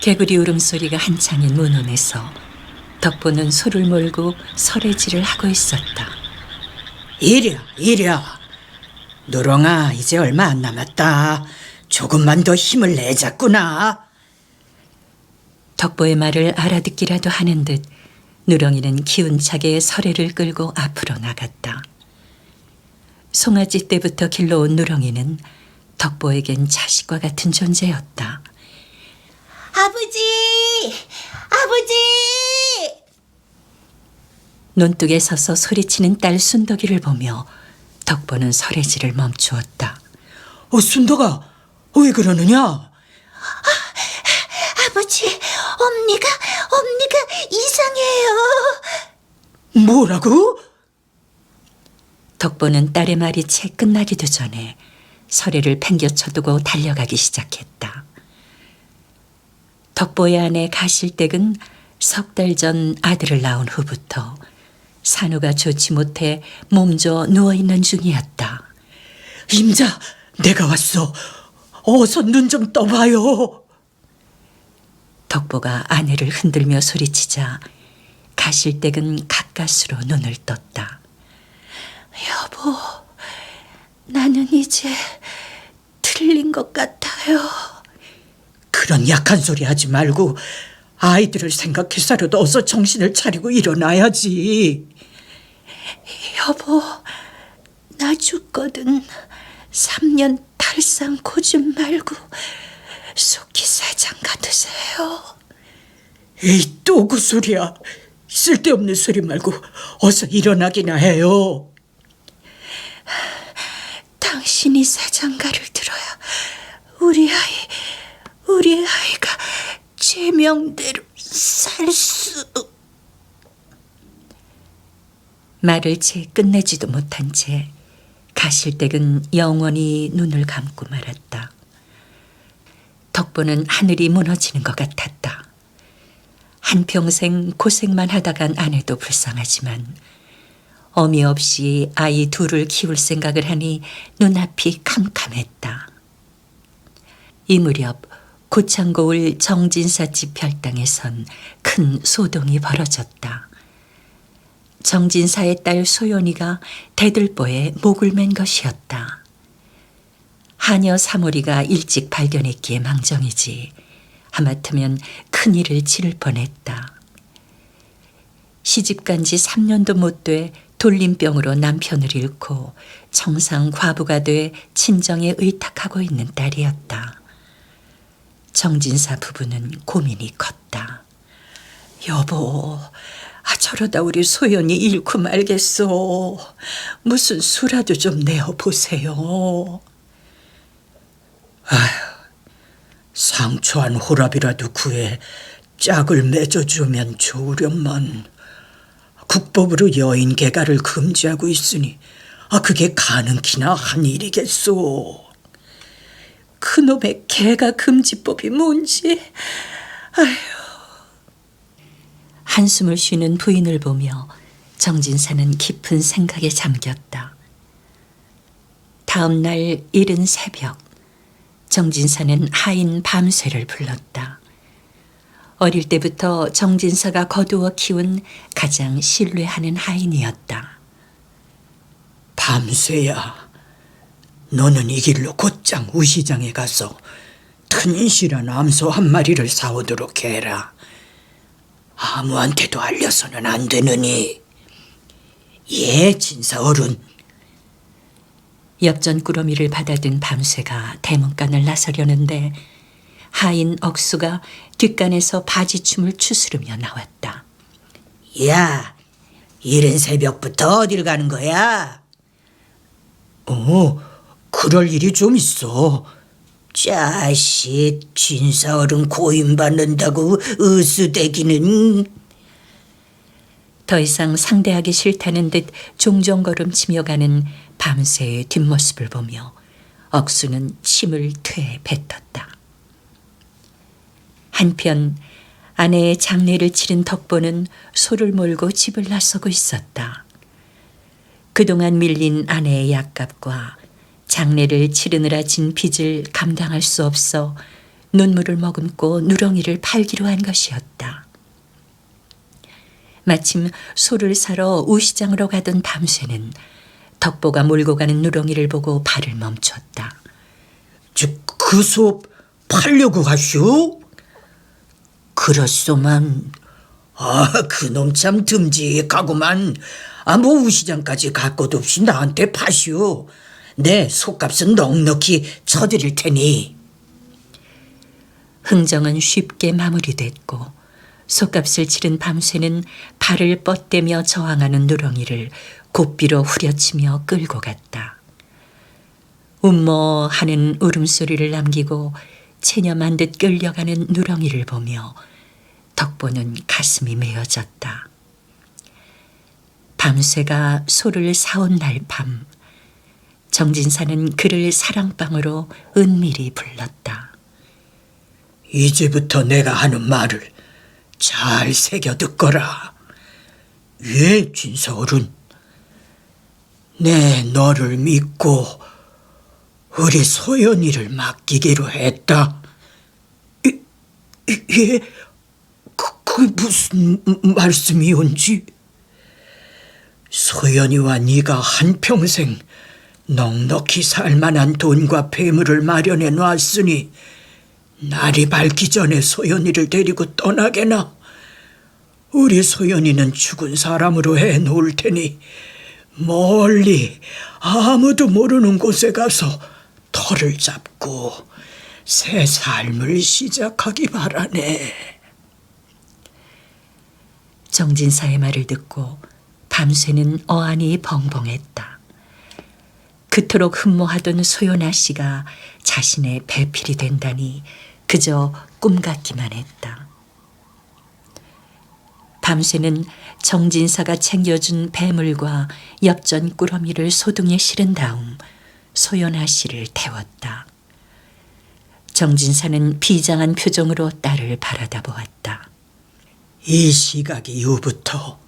개구리 울음소리가 한창인 문원에서 덕보는 소를 몰고 설해질을 하고 있었다. 이랴. 누렁아, 이제 얼마 안 남았다. 조금만 더 힘을 내자꾸나. 덕보의 말을 알아듣기라도 하는 듯 누렁이는 기운차게 설해를 끌고 앞으로 나갔다. 송아지 때부터 길러온 누렁이는 덕보에겐 자식과 같은 존재였다. 아버지! 논둑에 서서 소리치는 딸 순덕이를 보며 덕보는 설해질을 멈추었다. 순덕아, 왜 그러느냐? 아버지, 엄니가 이상해요. 뭐라고? 덕보는 딸의 말이 채 끝나기도 전에 설해를 팽겨쳐두고 달려가기 시작했다. 덕보의 아내 가실댁은 석 달 전 아들을 낳은 후부터 산후가 좋지 못해 몸져 누워있는 중이었다. 임자, 내가 왔어. 어서 눈 좀 떠봐요. 덕보가 아내를 흔들며 소리치자 가실댁은 가까스로 눈을 떴다. 여보, 나는 이제 틀린 것 같아요. 그런 약한 소리 하지 말고 아이들을 생각해서라도 어서 정신을 차리고 일어나야지. 여보, 나 죽거든. 3년 탈상 고집 말고 속히 세장 가두세요. 에이, 또 그 소리야. 쓸데없는 소리 말고 어서 일어나기나 해요. 당신이 세장가를 들어야 우리 아이가 제 명대로 살 수... 말을 채 끝내지도 못한 채 가실댁은 영원히 눈을 감고 말았다. 덕보는 하늘이 무너지는 것 같았다. 한평생 고생만 하다 간 아내도 불쌍하지만 어미 없이 아이 둘을 키울 생각을 하니 눈앞이 캄캄했다. 이 무렵 고창고을 정진사집 별당에선 큰 소동이 벌어졌다. 정진사의 딸 소연이가 대들보에 목을 맨 것이었다. 하녀 사모리가 일찍 발견했기에 망정이지 하마터면 큰일을 치를 뻔했다. 시집간 지 3년도 못 돼 돌림병으로 남편을 잃고 청상 과부가 돼 친정에 의탁하고 있는 딸이었다. 정진사 부부는 고민이 컸다. 여보, 저러다 우리 소연이 잃고 말겠어. 무슨 수라도 좀 내어보세요. 아휴, 상처한 호랍이라도 구해 짝을 맺어주면 좋으련만 국법으로 여인 개가를 금지하고 있으니 그게 가능키나 한 일이겠소. 그놈의 개가 금지법이 뭔지. 아휴. 한숨을 쉬는 부인을 보며 정진사는 깊은 생각에 잠겼다. 다음 날 이른 새벽 정진사는 하인 밤새를 불렀다. 어릴 때부터 정진사가 거두어 키운 가장 신뢰하는 하인이었다. 밤새야, 너는 이 길로 곧장 우시장에 가서 튼실한 암소 한 마리를 사오도록 해라. 아무한테도 알려서는 안 되느니. 예, 진사어른. 엽전 꾸러미를 받아든 밤새가 대문간을 나서려는데 하인 억수가 뒷간에서 바지춤을 추스르며 나왔다. 야, 이른 새벽부터 어딜 가는 거야? 그럴 일이 좀 있어. 자식, 진사어른 고임받는다고 으스대기는. 더 이상 상대하기 싫다는 듯 종종걸음치며 가는 밤새의 뒷모습을 보며 억수는 침을 퇴 뱉었다. 한편 아내의 장례를 치른 덕보는 소를 몰고 집을 나서고 있었다. 그동안 밀린 아내의 약값과 장례를 치르느라 진 빚을 감당할 수 없어 눈물을 머금고 누렁이를 팔기로 한 것이었다. 마침 소를 사러 우시장으로 가던 밤새는 덕보가 몰고 가는 누렁이를 보고 발을 멈췄다. 그 소 팔려고 하쇼? 그렇소만. 그놈 참 듬직하구만. 뭐 우시장까지 갈 것 없이 나한테 파시오. 내 소값은 넉넉히 쳐드릴 테니. 흥정은 쉽게 마무리됐고 소값을 치른 밤새는 발을 뻗대며 저항하는 누렁이를 고삐로 후려치며 끌고 갔다. 움머 하는 울음소리를 남기고 체념한 듯 끌려가는 누렁이를 보며 덕보는 가슴이 메어졌다. 밤새가 소를 사온 날 밤, 정진사는 그를 사랑방으로 은밀히 불렀다. 이제부터 내가 하는 말을 잘 새겨 듣거라. 예, 진서어른. 내 너를 믿고 우리 소연이를 맡기기로 했다. 예, 그게 무슨 말씀이온지? 소연이와 네가 한평생 넉넉히 살만한 돈과 폐물을 마련해 놨으니 날이 밝기 전에 소연이를 데리고 떠나게나. 우리 소연이는 죽은 사람으로 해놓을 테니 멀리 아무도 모르는 곳에 가서 터를 잡고 새 삶을 시작하기 바라네. 정진사의 말을 듣고 밤새는 어안이 벙벙했다. 그토록 흠모하던 소연아 씨가 자신의 배필이 된다니 그저 꿈 같기만 했다. 밤새는 정진사가 챙겨준 배물과 엽전 꾸러미를 소등에 실은 다음 소연아 씨를 태웠다. 정진사는 비장한 표정으로 딸을 바라다 보았다. 이 시각 이후부터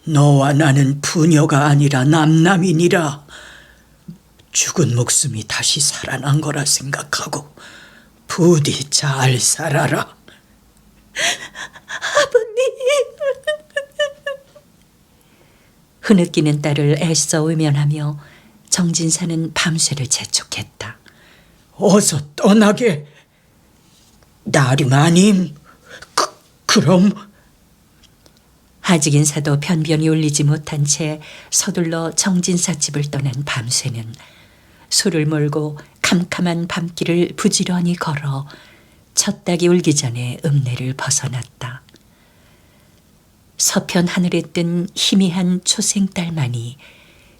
너와 나는 부녀가 아니라 남남이니라. 죽은 목숨이 다시 살아난 거라 생각하고 부디 잘 살아라. 흐느끼는 딸을 애써 외면하며 정진사는 밤새를 재촉했다. 어서 떠나게. 나리마님, 그럼... 하직인사도 변변이 울리지 못한 채 서둘러 정진사 집을 떠난 밤새는 소를 몰고 캄캄한 밤길을 부지런히 걸어 첫 닭이 울기 전에 읍내를 벗어났다. 서편 하늘에 뜬 희미한 초생달만이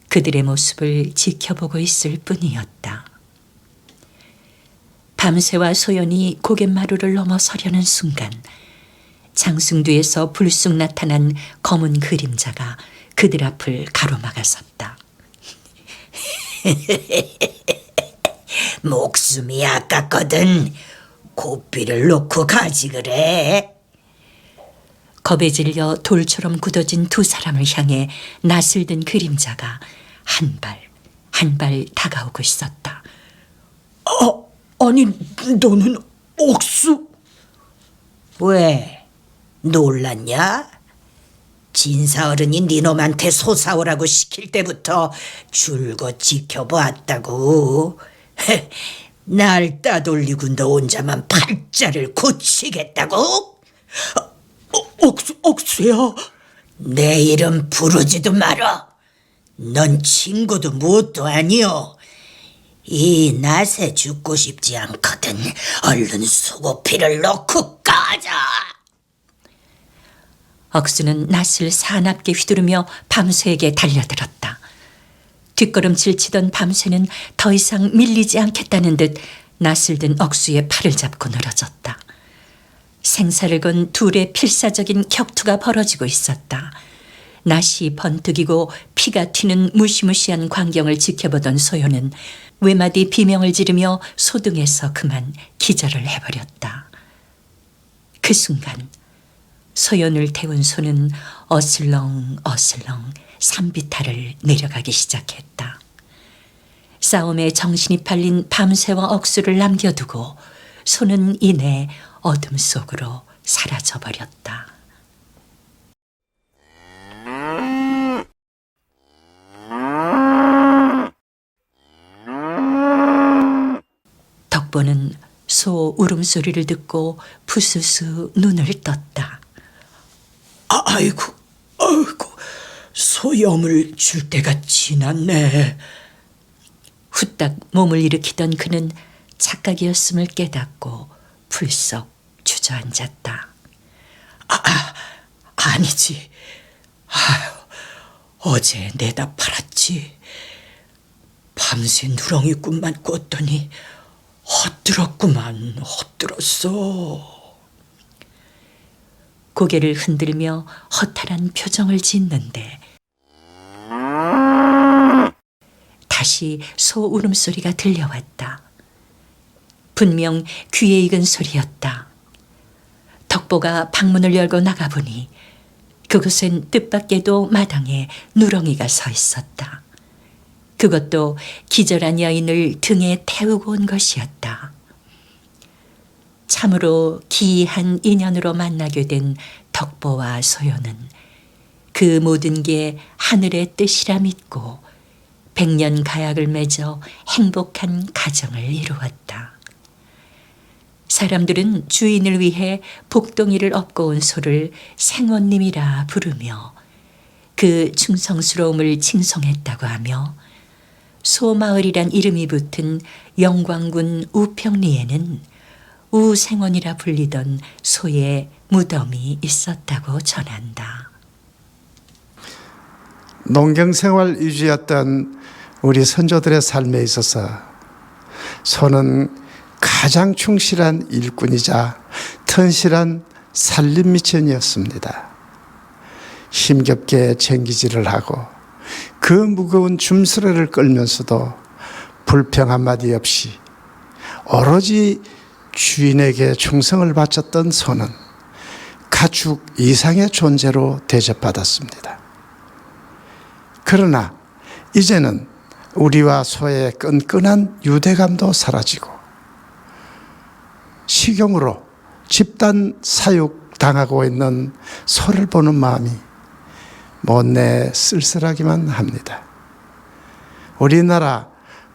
그들의 모습을 지켜보고 있을 뿐이었다. 밤새와 소연이 고갯마루를 넘어서려는 순간 장승 뒤에서 불쑥 나타난 검은 그림자가 그들 앞을 가로막아섰다. 목숨이 아깝거든. 고삐를 놓고 가지 그래. 겁에 질려 돌처럼 굳어진 두 사람을 향해 낯을 든 그림자가 한 발 다가오고 있었다. 아니, 너는 옥수? 왜? 놀랐냐? 진사어른이 니놈한테 소 사오라고 시킬 때부터 줄곧 지켜보았다고. 날 따돌리고 너 혼자만 팔자를 고치겠다고? 옥수야. 내 이름 부르지도 마라. 넌 친구도 무엇도 아니오. 이 낫에 죽고 싶지 않거든. 얼른 수고피를 놓고 가자. 억수는 낫을 사납게 휘두르며 밤새에게 달려들었다. 뒷걸음질 치던 밤새는 더 이상 밀리지 않겠다는 듯 낫을 든 억수의 팔을 잡고 늘어졌다. 생사를 건 둘의 필사적인 격투가 벌어지고 있었다. 낫이 번뜩이고 피가 튀는 무시무시한 광경을 지켜보던 소연은 외마디 비명을 지르며 소등에서 그만 기절을 해버렸다. 그 순간 소연을 태운 소는 어슬렁 산비탈을 내려가기 시작했다. 싸움에 정신이 팔린 밤새와 억수를 남겨두고 소는 이내 어둠 속으로 사라져버렸다. 덕보는 소 울음소리를 듣고 부스스 눈을 떴다. 아이고, 소염을 줄 때가 지났네. 후딱 몸을 일으키던 그는 착각이었음을 깨닫고 풀썩 주저앉았다. 아니지. 아유, 어제 내다 팔았지. 밤새 누렁이 꿈만 꿨더니 헛들었구만, 헛들었어. 고개를 흔들며 허탈한 표정을 짓는데 다시 소 울음소리가 들려왔다. 분명 귀에 익은 소리였다. 덕보가 방문을 열고 나가보니 그곳엔 뜻밖에도 마당에 누렁이가 서 있었다. 그것도 기절한 여인을 등에 태우고 온 것이었다. 참으로 기이한 인연으로 만나게 된 덕보와 소요는 그 모든 게 하늘의 뜻이라 믿고 백년 가약을 맺어 행복한 가정을 이루었다. 사람들은 주인을 위해 복동이를 업고 온 소를 생원님이라 부르며 그 충성스러움을 칭송했다고 하며 소마을이란 이름이 붙은 영광군 우평리에는 우생원이라 불리던 소의 무덤이 있었다고 전한다. 농경생활 위주였던 우리 선조들의 삶에 있어서 소는 가장 충실한 일꾼이자 튼실한 살림미천이었습니다. 힘겹게 쟁기질을 하고 그 무거운 줌수레를 끌면서도 불평 한마디 없이 오로지 주인에게 충성을 바쳤던 소는 가축 이상의 존재로 대접받았습니다. 그러나 이제는 우리와 소의 끈끈한 유대감도 사라지고 식용으로 집단 사육 당하고 있는 소를 보는 마음이 못내 쓸쓸하기만 합니다. 우리나라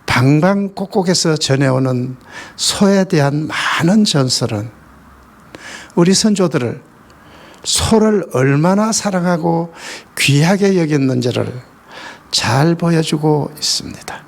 방방곡곡에서 전해오는 소에 대한 많은 전설은 우리 선조들을 소를 얼마나 사랑하고 귀하게 여겼는지를 잘 보여주고 있습니다.